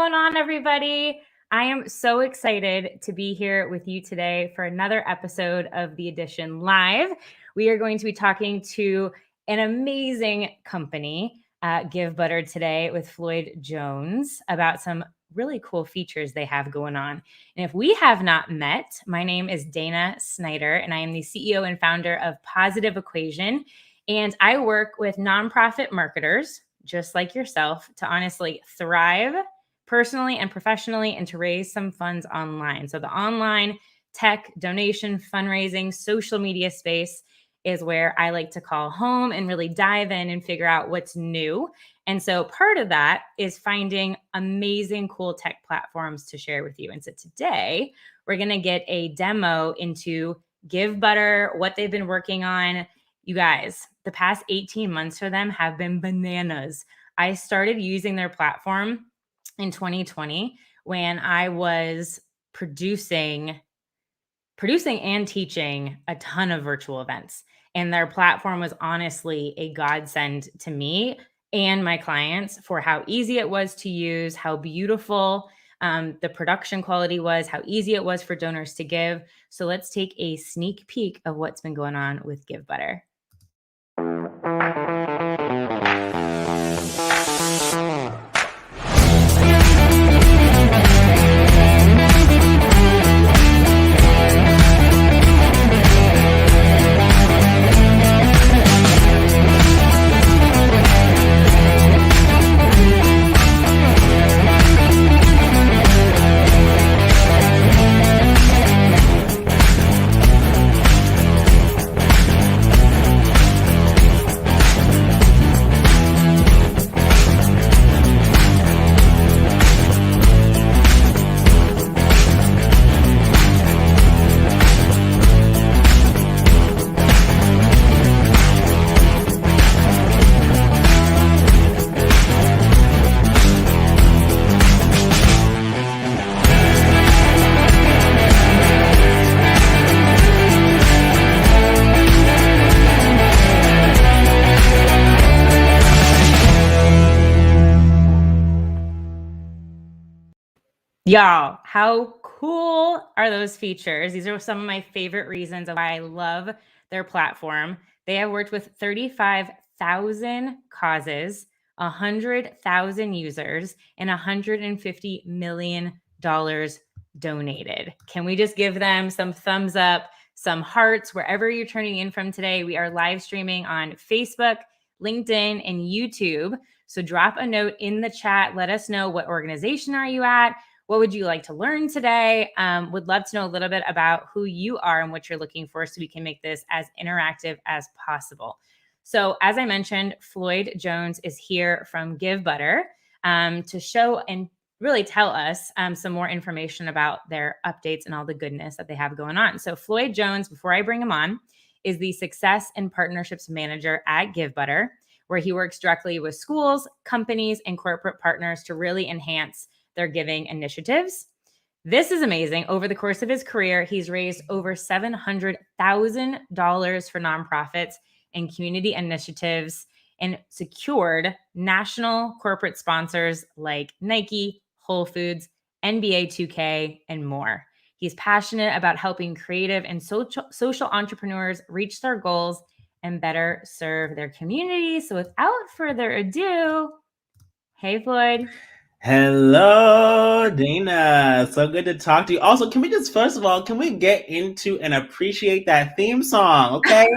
going on, everybody? I am so excited to be here with you today for another episode of The Edition Live. We are going to be talking to an amazing company, Givebutter, today with Floyd Jones about some really cool features they have going on. And if we have not met, my name is Dana Snyder, and I am the CEO and founder of Positive Equation. And I work with nonprofit marketers, just like yourself, to honestly thrive personally and professionally and to raise some funds online. So the online tech, donation, fundraising, social media space is where I like to call home and really dive in and figure out what's new. And so part of that is finding amazing, cool tech platforms to share with you. And so today we're going to get a demo into Givebutter, what they've been working on. You guys, the past 18 months for them have been bananas. I started using their platform in 2020 when I was producing and teaching a ton of virtual events. And their platform was honestly a godsend to me and my clients for how easy it was to use, how beautiful the production quality was, how easy it was for donors to give. So let's take a sneak peek of what's been going on with Givebutter. Y'all, how cool are those features? These are some of my favorite reasons why I love their platform. They have worked with 35,000 causes, 100,000 users, and $150 million donated. Can we just give them some thumbs up, some hearts, wherever you're turning in from today? We are live streaming on Facebook, LinkedIn, and YouTube. So drop a note in the chat. Let us know, what organization are you at? What would you like to learn today? Would love to know a little bit about who you are and what you're looking for so we can make this as interactive as possible. So as I mentioned, Floyd Jones is here from Givebutter to show and really tell us some more information about their updates and all the goodness that they have going on. So Floyd Jones, before I bring him on, is the Success and Partnerships Manager at Givebutter, where he works directly with schools, companies, and corporate partners to really enhance their giving initiatives. This is amazing. Over the course of his career, he's raised over $700,000 for nonprofits and community initiatives and secured national corporate sponsors like Nike, Whole Foods, NBA 2K, and more. He's passionate about helping creative and social entrepreneurs reach their goals and better serve their community. So without further ado, hey, Floyd. Hello, Dana. So good to talk to you. Also, can we just, first of all, can we get into and appreciate that theme song, okay?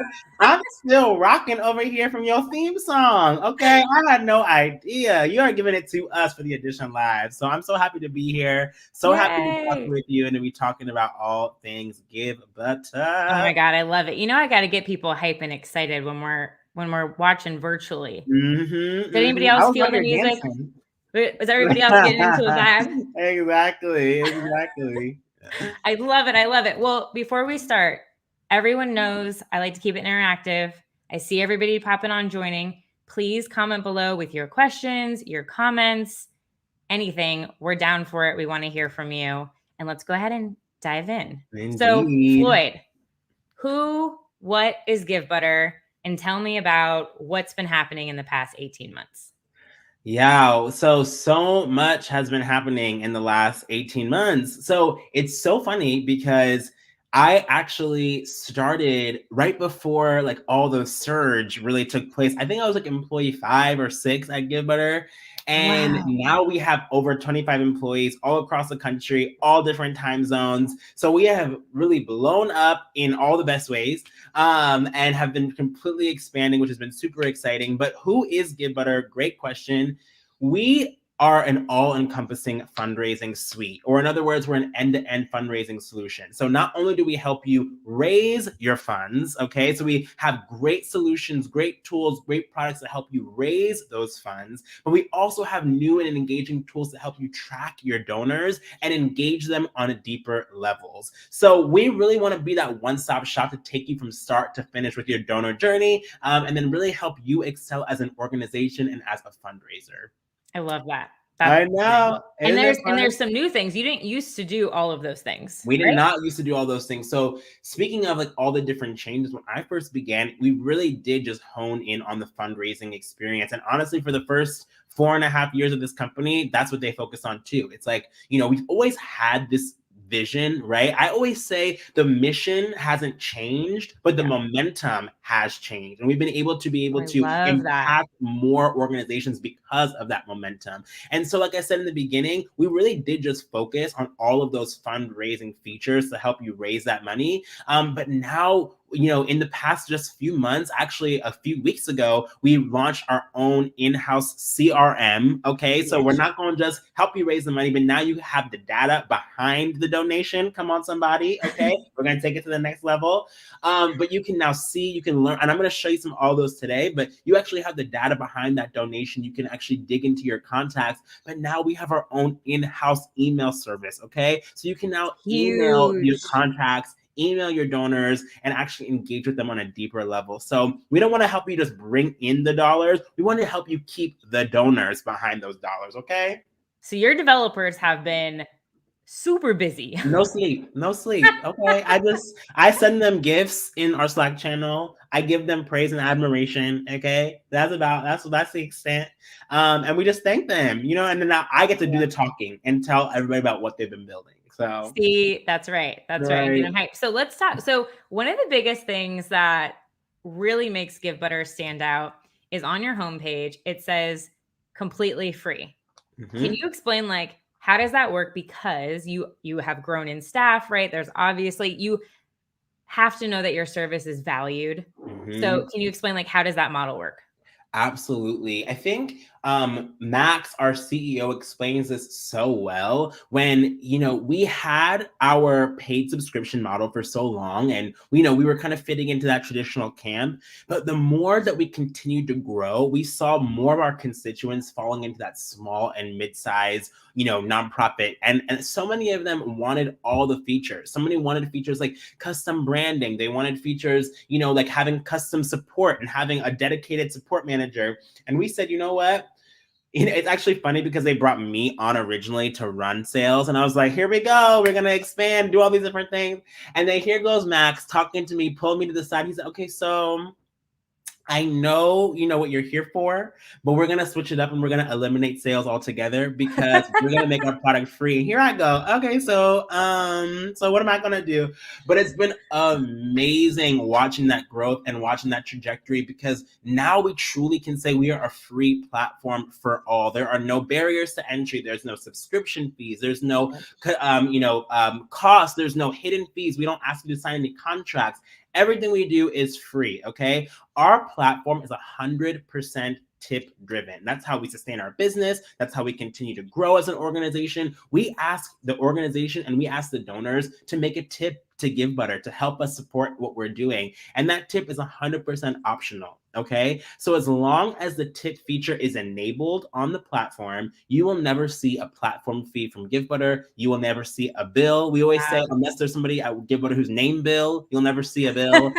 I'm still rocking over here from your theme song, okay? I had no idea. You are giving it to us for the Edition Live. So I'm so happy to be here. So happy to talk with you and to be talking about all things Givebutter. Oh my God, I love it. You know, I got to get people hype and excited when we're watching virtually. Did anybody else feel the music? Dancing. Was everybody else getting into the vibe? Exactly. I love it. I love it. Well, before we start, everyone knows I like to keep it interactive. I see everybody popping on joining. Please comment below with your questions, your comments, anything. We're down for it. We want to hear from you. And let's go ahead and dive in. Indeed. So, Floyd, what is Givebutter? And tell me about what's been happening in the past 18 months. Yeah, so much has been happening in the last 18 months. So it's so funny because I actually started right before like all the surge really took place. I think I was like employee 5 or 6 at Givebutter. And Wow. now we have over 25 employees all across the country, all different time zones. So we have really blown up in all the best ways, and have been completely expanding, which has been super exciting. But who is Givebutter? Great question. We are an all-encompassing fundraising suite, or in other words, we're an end-to-end fundraising solution. So not only do we help you raise your funds, okay, so we have great solutions, great tools, great products that help you raise those funds, but we also have new and engaging tools to help you track your donors and engage them on deeper levels. So we really want to be that one-stop shop to take you from start to finish with your donor journey, and then really help you excel as an organization and as a fundraiser. I love that. That's I amazing. know. And Isn't it fun? there's some new things. You didn't used to do all of those things, We did right? not used to do all those things. So speaking of like all the different changes, when I first began, we really did just hone in on the fundraising experience. And honestly, for the first 4.5 years of this company, that's what they focused on too. It's like, we've always had this vision, right? I always say the mission hasn't changed, but the Yeah. momentum has changed. And we've been able to Oh, I to love that. impact more organizations because of that momentum. And so, like I said in the beginning, we really did just focus on all of those fundraising features to help you raise that money. But now, in the past just few months, actually a few weeks ago, we launched our own in-house CRM. Okay, so we're not going to just help you raise the money, but now you have the data behind the donation. Come on, somebody. Okay, we're going to take it to the next level. But you can now see, you can learn, and I'm going to show you some of all those today, but you actually have the data behind that donation. You can actually dig into your contacts, but now we have our own in-house email service, okay? So you can now email your Huge. contacts, email your donors, and actually engage with them on a deeper level. So we don't want to help you just bring in the dollars. We want to help you keep the donors behind those dollars, okay? So your developers have been super busy. No sleep, no sleep. Okay. I send them gifts in our Slack channel. I give them praise and admiration. Okay. That's the extent. And we just thank them, and then now I get to do the talking and tell everybody about what they've been building. So See, that's right. That's right. And get right. them hyped. So let's talk. So one of the biggest things that really makes Givebutter stand out is on your homepage, it says completely free. Can Mm-hmm. you explain like how does that work? Because you have grown in staff, right? There's obviously you have to know that your service is valued. Mm-hmm. So can you explain like how does that model work? Absolutely. I think Max, our CEO, explains this so well when, we had our paid subscription model for so long and, we were kind of fitting into that traditional camp. But the more that we continued to grow, we saw more of our constituents falling into that small and mid-size, nonprofit. And so many of them wanted all the features. So many wanted features like custom branding. They wanted features, like having custom support and having a dedicated support manager. And we said, you know what? It's actually funny because they brought me on originally to run sales. And I was like, here we go. We're going to expand, do all these different things. And then here goes Max talking to me, pulled me to the side. He said, okay, so I know you know what you're here for, but we're gonna switch it up and we're gonna eliminate sales altogether because we're gonna make our product free. And here I go. Okay, so what am I gonna do? But it's been amazing watching that growth and watching that trajectory because now we truly can say we are a free platform for all. There are no barriers to entry. There's no subscription fees. There's no cost. There's no hidden fees. We don't ask you to sign any contracts. Everything we do is free, okay? Our platform is 100% tip driven. That's how we sustain our business. That's how we continue to grow as an organization. We ask the organization and we ask the donors to make a tip to Givebutter to help us support what we're doing. And that tip is 100% optional. Okay. So as long as the tip feature is enabled on the platform, you will never see a platform fee from Givebutter. You will never see a bill. We always say, unless there's somebody at Givebutter who's name Bill, you'll never see a bill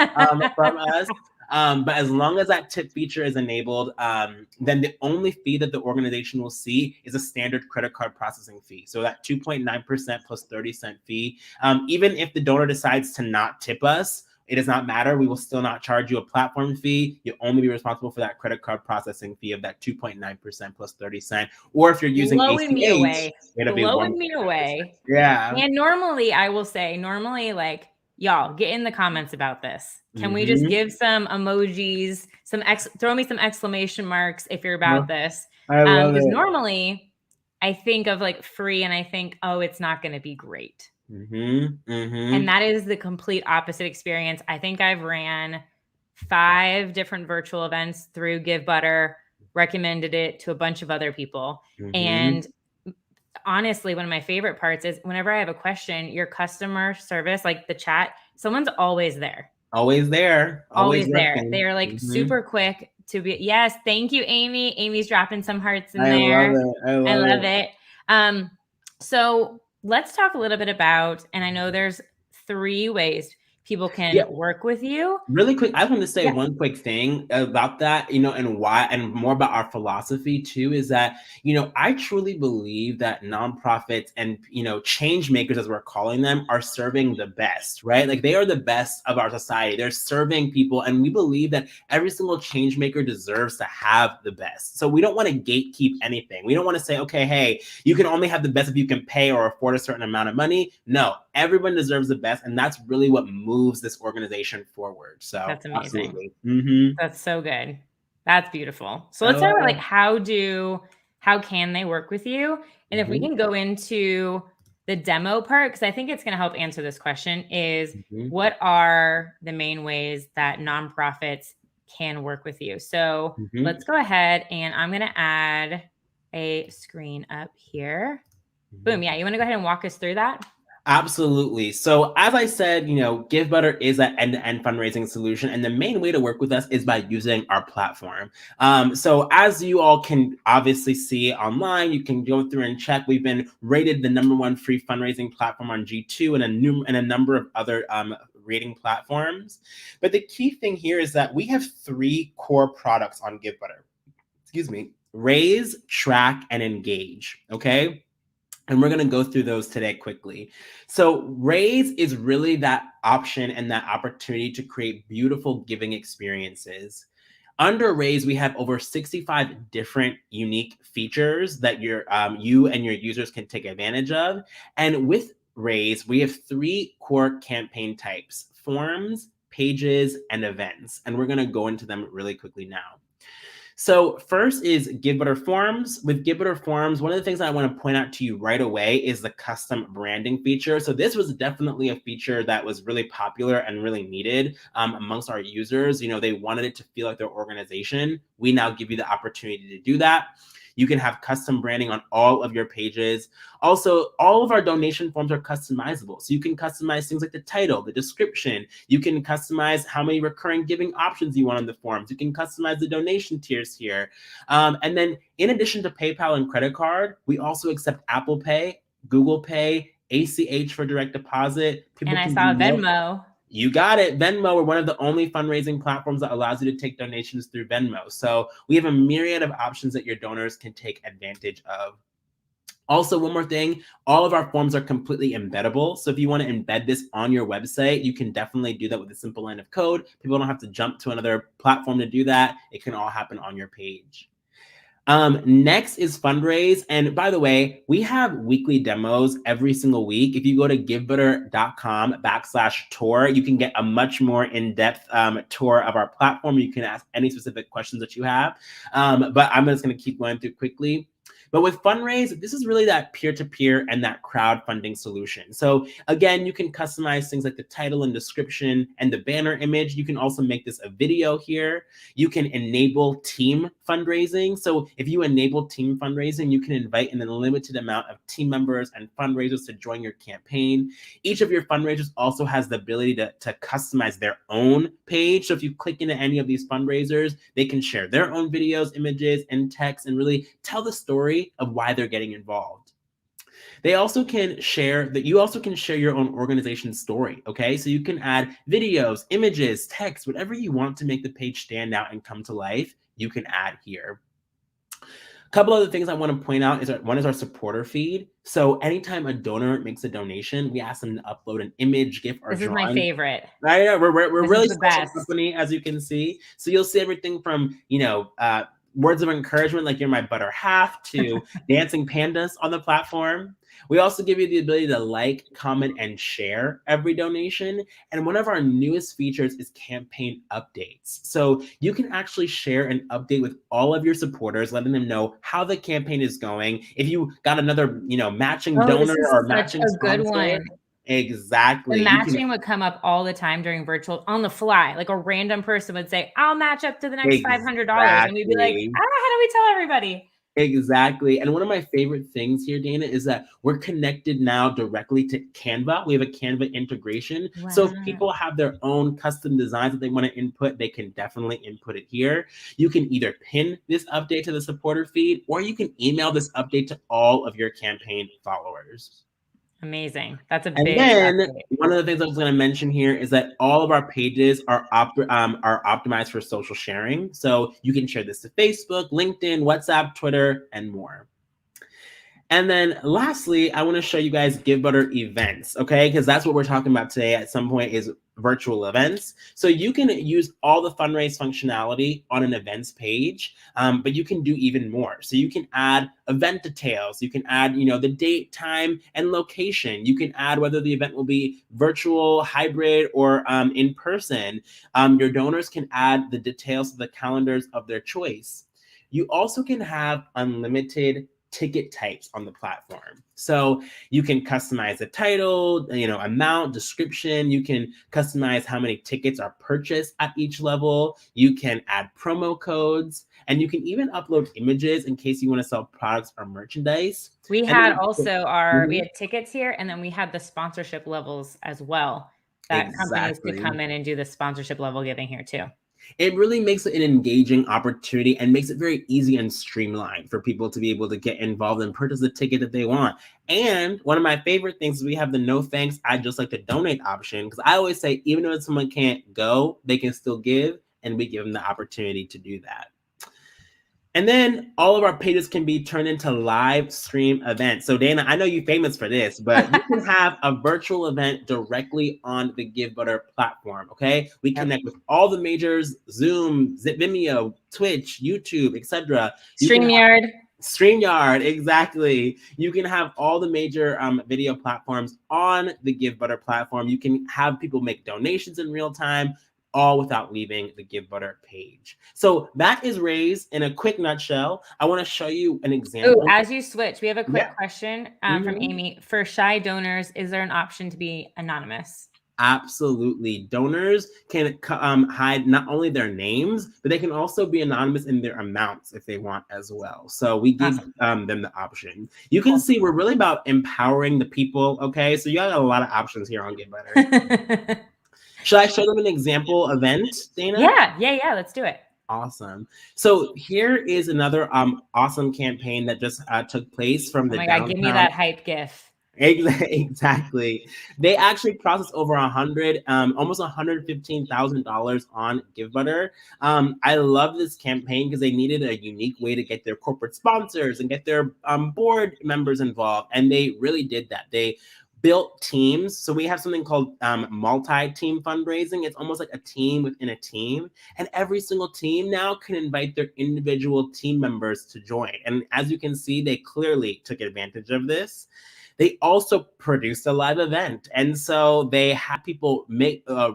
from us. But as long as that tip feature is enabled, then the only fee that the organization will see is a standard credit card processing fee. So that 2.9% plus 30-cent fee. Even if the donor decides to not tip us, it does not matter. We will still not charge you a platform fee. You'll only be responsible for that credit card processing fee of that 2.9% plus 30 cents. Or if you're using Blowing me ACH, away. it'll be Blowing me away. Yeah. And normally, I will say, like, y'all, get in the comments about this. Can we just give some emojis, throw me some exclamation marks if you're about this? I love Because it. normally I think of like free and I think, oh, it's not going to be great. And that is the complete opposite experience. I think I've ran 5 different virtual events through Givebutter, recommended it to a bunch of other people. And honestly, one of my favorite parts is whenever I have a question, your customer service, like the chat, someone's always there. Always there. Always there. They are like super quick to be. Yes. Thank you, Amy. Amy's dropping some hearts in there. I love it. So let's talk a little bit about, and I know there's 3 ways people can work with you. Really quick, I want to say one quick thing about that, and why, and more about our philosophy too, is that, I truly believe that nonprofits and, change makers, as we're calling them, are serving the best, right? Like they are the best of our society. They're serving people. And we believe that every single change maker deserves to have the best. So we don't want to gatekeep anything. We don't want to say, okay, hey, you can only have the best if you can pay or afford a certain amount of money. No, everyone deserves the best. And that's really what moves this organization forward. So that's amazing. Absolutely. That's so good. That's beautiful. So let's talk about like how can they work with you? And if we can go into the demo part, because I think it's going to help answer this question, is what are the main ways that nonprofits can work with you? So let's go ahead and I'm going to add a screen up here. Boom. Yeah. You want to go ahead and walk us through that? Absolutely. So as I said, Givebutter is an end-to-end fundraising solution. And the main way to work with us is by using our platform. So as you all can obviously see online, you can go through and check. We've been rated the #1 free fundraising platform on G2 and a number of other rating platforms. But the key thing here is that we have 3 core products on Givebutter. Excuse me. Raise, track, and engage. Okay. And we're going to go through those today quickly. So Raise is really that option and that opportunity to create beautiful giving experiences. Under Raise, we have over 65 different unique features that you and your users can take advantage of. And with Raise, we have 3 core campaign types: forms, pages, and events. And we're going to go into them really quickly now. So first is Givebutter Forms. With Givebutter Forms, one of the things I want to point out to you right away is the custom branding feature. So this was definitely a feature that was really popular and really needed amongst our users. They wanted it to feel like their organization. We now give you the opportunity to do that. You can have custom branding on all of your pages. Also, all of our donation forms are customizable. So you can customize things like the title, the description. You can customize how many recurring giving options you want on the forms. You can customize the donation tiers here. And then in addition to PayPal and credit card, we also accept Apple Pay, Google Pay, ACH for direct deposit. And I saw Venmo. You got it. Venmo, we're one of the only fundraising platforms that allows you to take donations through Venmo. So we have a myriad of options that your donors can take advantage of. Also, one more thing, all of our forms are completely embeddable. So if you want to embed this on your website, you can definitely do that with a simple line of code. People don't have to jump to another platform to do that. It can all happen on your page. Next is Fundraise. And by the way, we have weekly demos every single week. If you go to givebutter.com/tour, you can get a much more in-depth tour of our platform. You can ask any specific questions that you have. But I'm just going to keep going through quickly. But with Fundraise, this is really that peer-to-peer and that crowdfunding solution. So again, you can customize things like the title and description and the banner image. You can also make this a video here. You can enable team fundraising. So if you enable team fundraising, you can invite an unlimited amount of team members and fundraisers to join your campaign. Each of your fundraisers also has the ability to customize their own page. So if you click into any of these fundraisers, they can share their own videos, images, and text and really tell the story of why they're getting involved. They also can share that you also can share your own organization's story. Okay, so you can add videos, images, text, whatever you want to make the page stand out and come to life, you can add here. A couple other things I want to point out is one is our supporter feed. So anytime a donor makes a donation, we ask them to upload an image, GIF, or This is my drawing. favorite. Right? We're This really is the social best. company, as you can see. So you'll see everything from, words of encouragement like "you're my butter half" to dancing pandas on the platform. We also give you the ability to like, comment, and share every donation. And one of our newest features is campaign updates. So you can actually share an update with all of your supporters, letting them know how the campaign is going. If you got another, matching This donor is or such matching a good sponsor. one. The Exactly. matching would come up all the time during virtual on the fly. Like a random person would say, I'll match up to the next $500. And we'd be like, how do we tell everybody? Exactly. And one of my favorite things here, Dana, is that we're connected now directly to Canva. We have a Canva integration. Wow. So if people have their own custom designs that they want to input, they can definitely input it here. You can either pin this update to the supporter feed, or you can email this update to all of your campaign followers. Amazing. That's a And big then update. one of the things I was going to mention here is that all of our pages are optimized for social sharing. So you can share this to Facebook, LinkedIn, WhatsApp, Twitter, and more. And then lastly, I want to show you guys Givebutter events, okay? Because that's what we're talking about today at some point is virtual events. So you can use all the fundraise functionality on an events page, but you can do even more. So you can add event details. You can add, the date, time, and location. You can add whether the event will be virtual, hybrid, or in person. Your donors can add the details of the calendars of their choice. You also can have unlimited ticket types on the platform. So you can customize the title, amount, description. You can customize how many tickets are purchased at each level. You can add promo codes, and you can even upload images in case you want to sell products or merchandise. We had we had tickets here, and then we had the sponsorship levels as well. That companies could come in and do the sponsorship level giving here too. It really makes it an engaging opportunity and makes it very easy and streamlined for people to be able to get involved and purchase the ticket that they want. And one of my favorite things is we have the no thanks, I just like to donate option, because I always say, even if someone can't go, they can still give, and we give them the opportunity to do that. And then all of our pages can be turned into live stream events. So Dana, I know you're famous for this, but you can have a virtual event directly on the Givebutter platform, okay? We connect with all the majors, Zoom, Vimeo, Twitch, YouTube, etc. StreamYard, exactly. You can have all the major video platforms on the Givebutter platform. You can have people make donations in real time, all without leaving the Givebutter page. So that is Raise in a quick nutshell. I want to show you an example. Ooh, as you switch, we have a quick question from Amy. For shy donors, is there an option to be anonymous? Absolutely. Donors can hide not only their names, but they can also be anonymous in their amounts if they want as well. So we give them the option. You can see we're really about empowering the people, okay? So you got a lot of options here on GiveButter. Should I show them an example event, Dana? Yeah, let's do it. Awesome. So here is another awesome campaign that just took place from the downtown. Give me that hype gif. Exactly. They actually processed over almost $115,000 on Givebutter. I love this campaign because they needed a unique way to get their corporate sponsors and get their board members involved, and they really did that. They built teams. So we have something called multi-team fundraising. It's almost like a team within a team. And every single team now can invite their individual team members to join. And as you can see, they clearly took advantage of this. They also produced a live event. And so they had people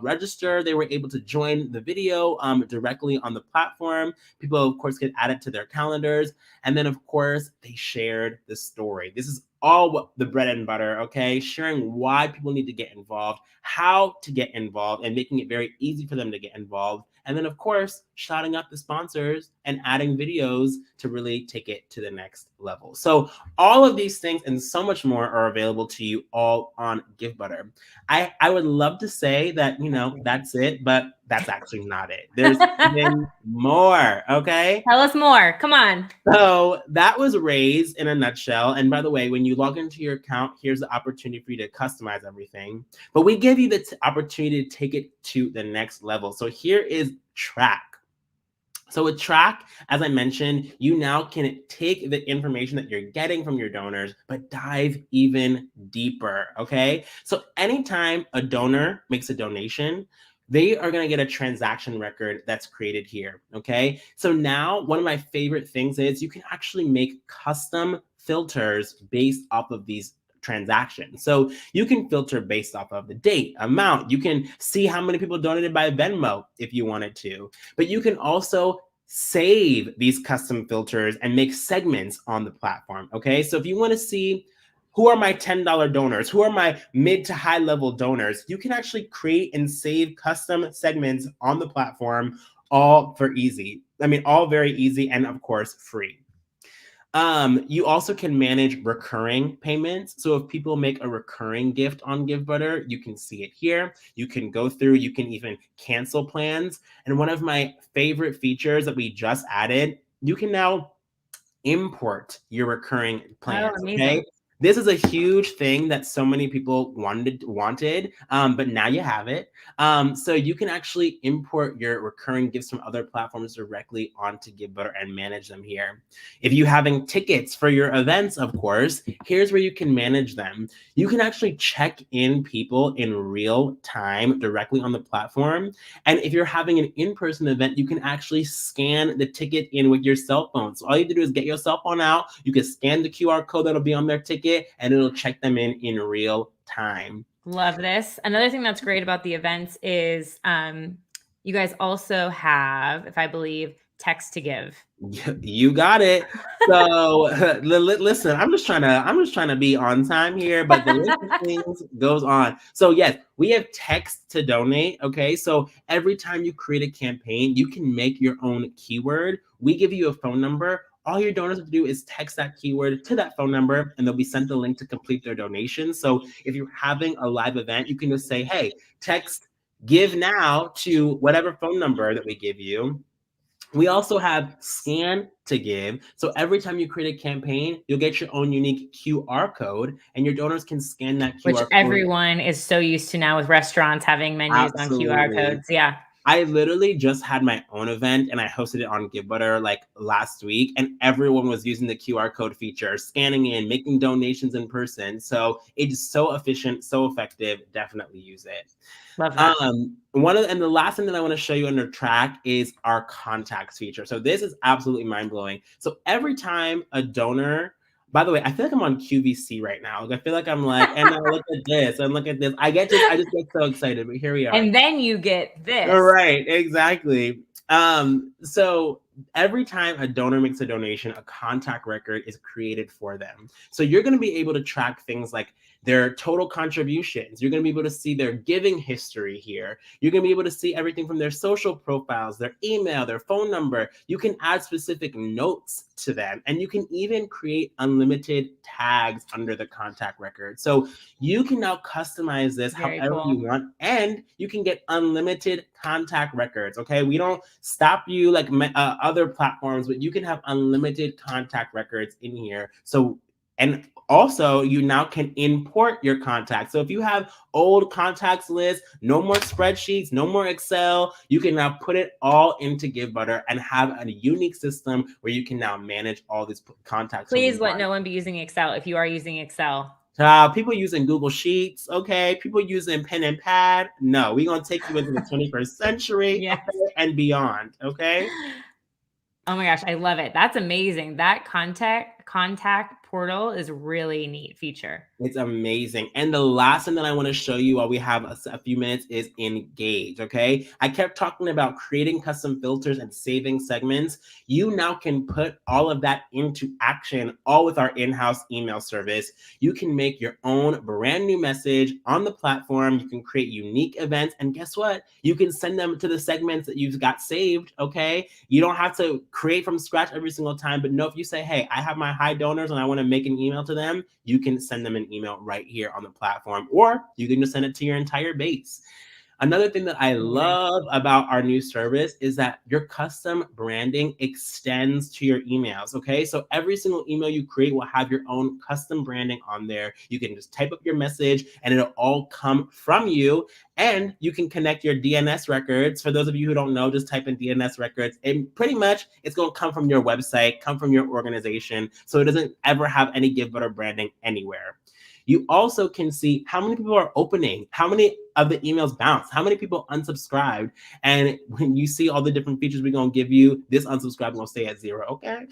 register. They were able to join the video directly on the platform. People, of course, could add it to their calendars. And then, of course, they shared the story. This is all the bread and butter, okay? Sharing why people need to get involved, how to get involved, and making it very easy for them to get involved. And then, of course, shouting out the sponsors and adding videos to really take it to the next level. So all of these things and so much more are available to you all on Givebutter. I would love to say that, that's it, but that's actually not it. There's even more, okay? Tell us more. Come on. So that was Raise in a nutshell. And by the way, when you log into your account, here's the opportunity for you to customize everything. But we give you the opportunity to take it to the next level. So here is Track. So with Track, as I mentioned, you now can take the information that you're getting from your donors, but dive even deeper, okay? So anytime a donor makes a donation, they are going to get a transaction record that's created here, okay? So now one of my favorite things is you can actually make custom filters based off of these transactions. So you can filter based off of the date, amount. You can see how many people donated by Venmo if you wanted to. But you can also save these custom filters and make segments on the platform. Okay. So if you want to see who are my $10 donors, who are my mid to high level donors, you can actually create and save custom segments on the platform, all for easy. I mean, all very easy and of course free. You also can manage recurring payments. So if people make a recurring gift on Givebutter, you can see it here. You can go through, you can even cancel plans. And one of my favorite features that we just added, you can now import your recurring plans. Oh, amazing. Okay. This is a huge thing that so many people wanted, but now you have it. So you can actually import your recurring gifts from other platforms directly onto Givebutter and manage them here. If you're having tickets for your events, of course, here's where you can manage them. You can actually check in people in real time directly on the platform. And if you're having an in-person event, you can actually scan the ticket in with your cell phone. So all you have to do is get your cell phone out. You can scan the QR code that'll be on their ticket, and it'll check them in real time. Love this. Another thing that's great about the events is you guys also have, if I believe, text to give. You got it. So listen, I'm just trying to be on time here, but the list of things goes on. So yes, we have text to donate. Okay, so every time you create a campaign, you can make your own keyword. We give you a phone number. All your donors have to do is text that keyword to that phone number, and they'll be sent the link to complete their donation. So if you're having a live event, you can just say, hey, text give now to whatever phone number that we give you. We also have scan to give. So every time you create a campaign, you'll get your own unique QR code, and your donors can scan that QR Which code. everyone is so used to now with restaurants having menus on QR codes. Yeah. I literally just had my own event and I hosted it on Givebutter like last week, and everyone was using the QR code feature, scanning in, making donations in person. So it's so efficient, so effective. Definitely use it. Love that. And the last thing that I want to show you under Track is our contacts feature. So this is absolutely mind blowing. So every time a donor, by the way, I feel like I'm on QVC right now. I feel like I'm like, and now look at this, and look at this. I just get so excited, but here we are. And then you get this. Right, exactly. So every time a donor makes a donation, a contact record is created for them. So you're going to be able to track things like their total contributions. You're going to be able to see their giving history here. You're going to be able to see everything from their social profiles, their email, their phone number. You can add specific notes to them, and you can even create unlimited tags under the contact record. So you can now customize this however you want, and you can get unlimited contact records. Okay, we don't stop you like other platforms, but you can have unlimited contact records in here. So, and also you now can import your contacts. So if you have old contacts lists, no more spreadsheets, no more Excel, you can now put it all into Givebutter and have a unique system where you can now manage all these contacts. Please let no one be using Excel if you are using Excel. People using Google Sheets, okay? People using pen and pad. No, we're going to take you into the 21st century. Yes. Okay, and beyond, okay? Oh my gosh, I love it. That's amazing. That contact portal is a really neat feature. It's amazing. And the last thing that I want to show you while we have a few minutes is engage, okay? I kept talking about creating custom filters and saving segments. You now can put all of that into action, all with our in-house email service. You can make your own brand new message on the platform. You can create unique events. And guess what? You can send them to the segments that you've got saved, okay? You don't have to create from scratch every single time, but no, if you say, hey, I have my high donors and I want to make an email to them, you can send them an email right here on the platform, or you can just send it to your entire base. Another thing that I Amazing. love about our new service is that your custom branding extends to your emails. Okay. So every single email you create will have your own custom branding on there. You can just type up your message and it'll all come from you. And you can connect your DNS records. For those of you who don't know, just type in DNS records. And pretty much it's going to come from your website, come from your organization. So it doesn't ever have any Givebutter branding anywhere. You also can see how many people are opening, how many of the emails bounce, how many people unsubscribed. And when you see all the different features we're going to give you, this unsubscribe will stay at 0. Okay.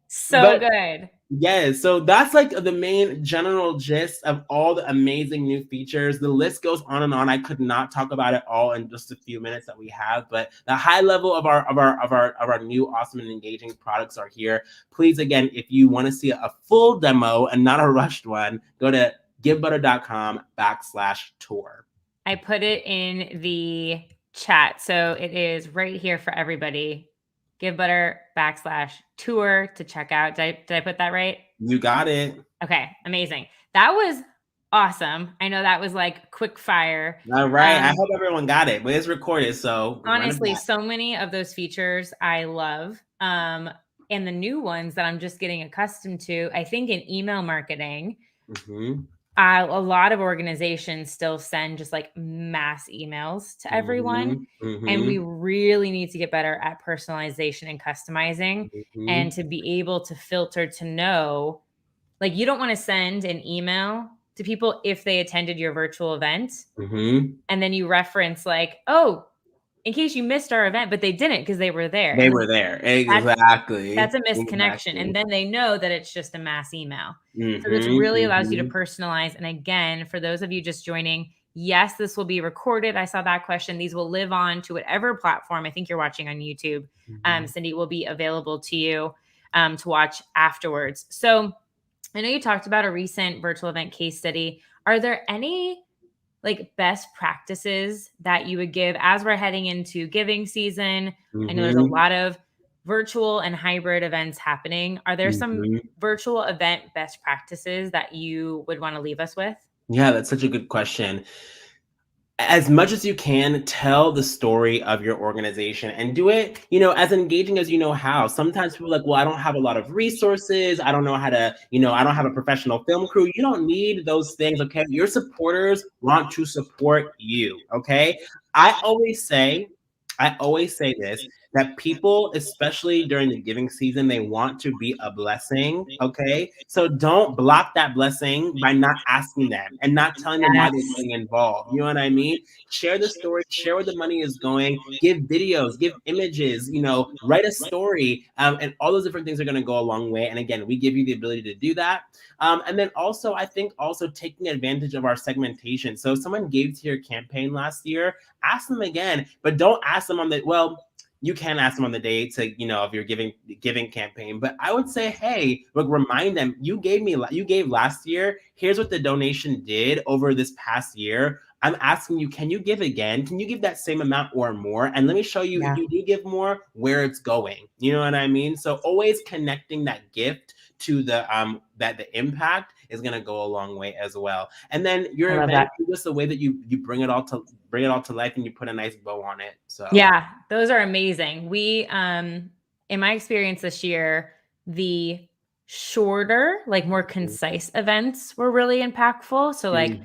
So But good. yes, so that's like the main general gist of all the amazing new features. The list goes on and on. I could not talk about it all in just a few minutes that we have, but the high level of our new awesome and engaging products are here. Please, again, if you want to see a full demo and not a rushed one, go to givebutter.com/tour. I put it in the chat. So it is right here for everybody. Givebutter /tour to check out. Did I put that right? You got it. Okay, amazing. That was awesome. I know that was like quick fire. All right. I hope everyone got it, but it's recorded, so Honestly, so many of those features I love. And the new ones that I'm just getting accustomed to, I think in email marketing, a lot of organizations still send just like mass emails to everyone. And we really need to get better at personalization and customizing and to be able to filter to know, like, you don't want to send an email to people if they attended your virtual event. And then you reference like, oh, in case you missed our event, but they didn't because they were there. They were there. Exactly. That's a misconnection. Exactly. And then they know that it's just a mass email. So this really allows you to personalize. And again, for those of you just joining, yes, this will be recorded. I saw that question. These will live on to whatever platform I think you're watching on YouTube. Cindy, will be available to you to watch afterwards. So I know you talked about a recent virtual event case study. Are there any like best practices that you would give as we're heading into giving season? I know there's a lot of virtual and hybrid events happening. Are there some virtual event best practices that you would want to leave us with? Yeah, that's such a good question. As much as you can, tell the story of your organization and do it, as engaging as you know how. Sometimes people are like, well, I don't have a lot of resources. I don't know how to, I don't have a professional film crew. You don't need those things, okay? Your supporters want to support you, okay? I always say this, that people, especially during the giving season, they want to be a blessing, okay? So don't block that blessing by not asking them and not telling them why they're getting involved. You know what I mean? Share the story, share where the money is going, give videos, give images, write a story, and all those different things are going to go a long way. And again, we give you the ability to do that. And then also, I think also taking advantage of our segmentation. So if someone gave to your campaign last year, ask them again, but don't ask them you can ask them on the day to, if you're giving campaign, but I would say, hey, look, remind them, you gave last year. Here's what the donation did over this past year. I'm asking you, can you give again? Can you give that same amount or more? And let me show you, if you do give more, where it's going. You know what I mean? So always connecting that gift to the that the impact is going to go a long way as well. And then your event is just the way that you bring it all to life and you put a nice bow on it. So yeah, those are amazing. We in my experience this year, the shorter, like more concise events were really impactful. So like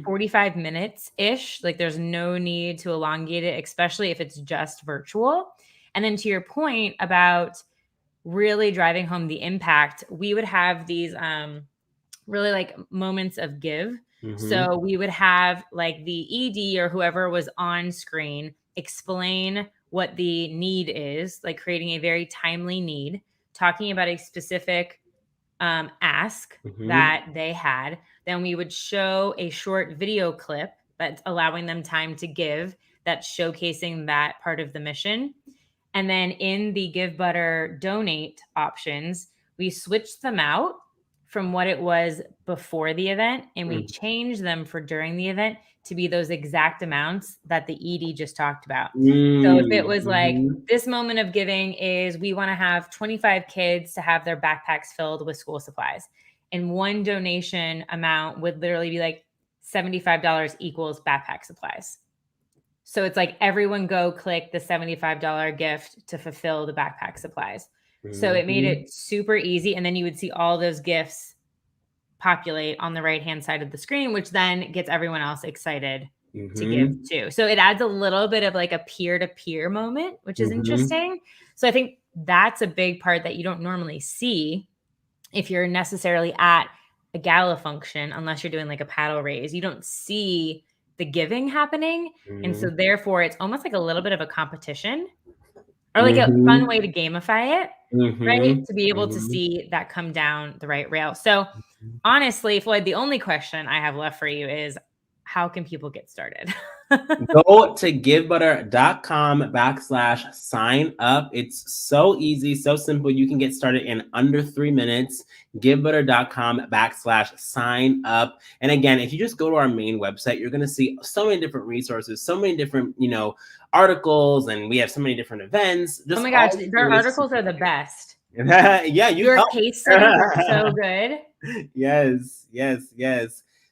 45 minutes ish, like there's no need to elongate it, especially if it's just virtual. And then to your point about really driving home the impact, we would have these really like moments of give. So we would have like the ED or whoever was on screen explain what the need is, like creating a very timely need, talking about a specific ask that they had. Then we would show a short video clip that's allowing them time to give, that's showcasing that part of the mission. And then in the Givebutter donate options, we switched them out from what it was before the event, and we changed them for during the event to be those exact amounts that the ED just talked about. So if it was like, this moment of giving is we want to have 25 kids to have their backpacks filled with school supplies, and one donation amount would literally be like $75 equals backpack supplies. So it's like everyone go click the $75 gift to fulfill the backpack supplies. So it made it super easy. And then you would see all those gifts populate on the right-hand side of the screen, which then gets everyone else excited to give too. So it adds a little bit of like a peer-to-peer moment, which is interesting. So I think that's a big part that you don't normally see if you're necessarily at a gala function, unless you're doing like a paddle raise. You don't see the giving happening. And so therefore it's almost like a little bit of a competition or like a fun way to gamify it, right? To be able to see that come down the right rail. So honestly, Floyd, the only question I have left for you is, how can people get started? Go to givebutter.com/sign up. It's so easy, so simple. You can get started in under 3 minutes. Givebutter.com/sign up. And again, if you just go to our main website, you're going to see so many different resources, so many different, articles, and we have so many different events. Oh my gosh, their articles are the best. Yeah, your case studies are so good. Yes.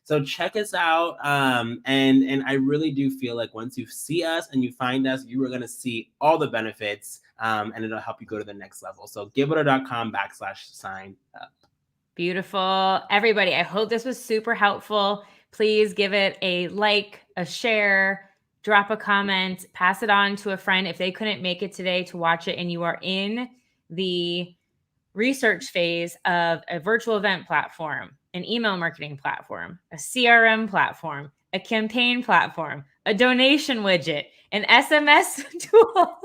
So check us out. And I really do feel like once you see us and you find us, you are going to see all the benefits, and it'll help you go to the next level. So givebutter.com/sign up. Beautiful. Everybody, I hope this was super helpful. Please give it a like, a share, drop a comment, pass it on to a friend if they couldn't make it today to watch it and you are in the research phase of a virtual event platform, an email marketing platform, a CRM platform, a campaign platform, a donation widget, an SMS tool.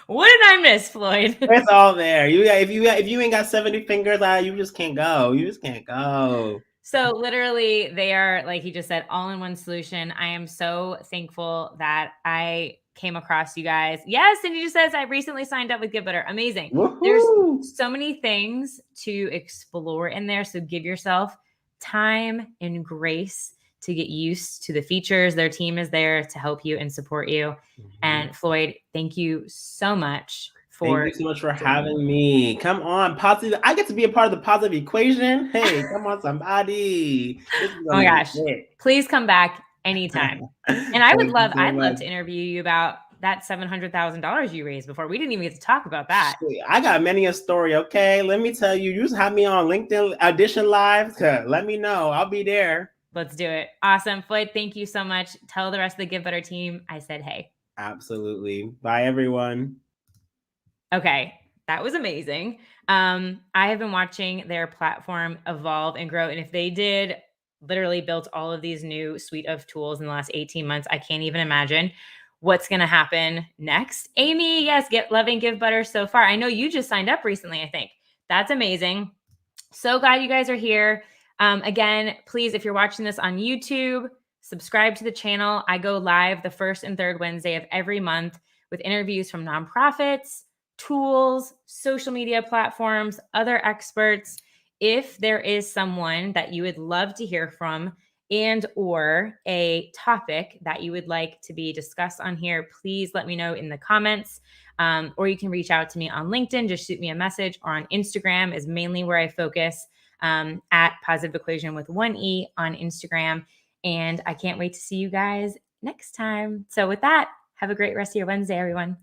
What did I miss, Floyd? It's all there. If you ain't got 70 fingers, you just can't go. You just can't go. So literally, they are, like he just said, all-in-one solution. I am so thankful that I came across you guys. Yes, and he just says, I recently signed up with Givebutter. Amazing. Woohoo! There's so many things to explore in there. So give yourself time and grace to get used to the features. Their team is there to help you and support you. And Floyd, thank you so much. Thank you so much for having me. Come on, positive. I get to be a part of the positive equation. Hey, come on, somebody. Oh my gosh. Please come back anytime. And I'd love to interview you about that $700,000 you raised before. We didn't even get to talk about that. I got many a story, okay? Let me tell you, you just have me on LinkedIn Audition Live. Let me know. I'll be there. Let's do it. Awesome. Floyd, thank you so much. Tell the rest of the Givebutter team I said hey. Absolutely. Bye, everyone. Okay, that was amazing. I have been watching their platform evolve and grow. And if they did literally built all of these new suite of tools in the last 18 months, I can't even imagine what's going to happen next. Amy, yes, loving Givebutter so far. I know you just signed up recently, I think. That's amazing. So glad you guys are here. Again, please, if you're watching this on YouTube, subscribe to the channel. I go live the first and third Wednesday of every month with interviews from nonprofits, tools, social media platforms, other experts. If there is someone that you would love to hear from and or a topic that you would like to be discussed on here, please let me know in the comments. Or you can reach out to me on LinkedIn, just shoot me a message, or on Instagram is mainly where I focus, at Positive Equation with 1 E on Instagram. And I can't wait to see you guys next time. So with that, have a great rest of your Wednesday, everyone.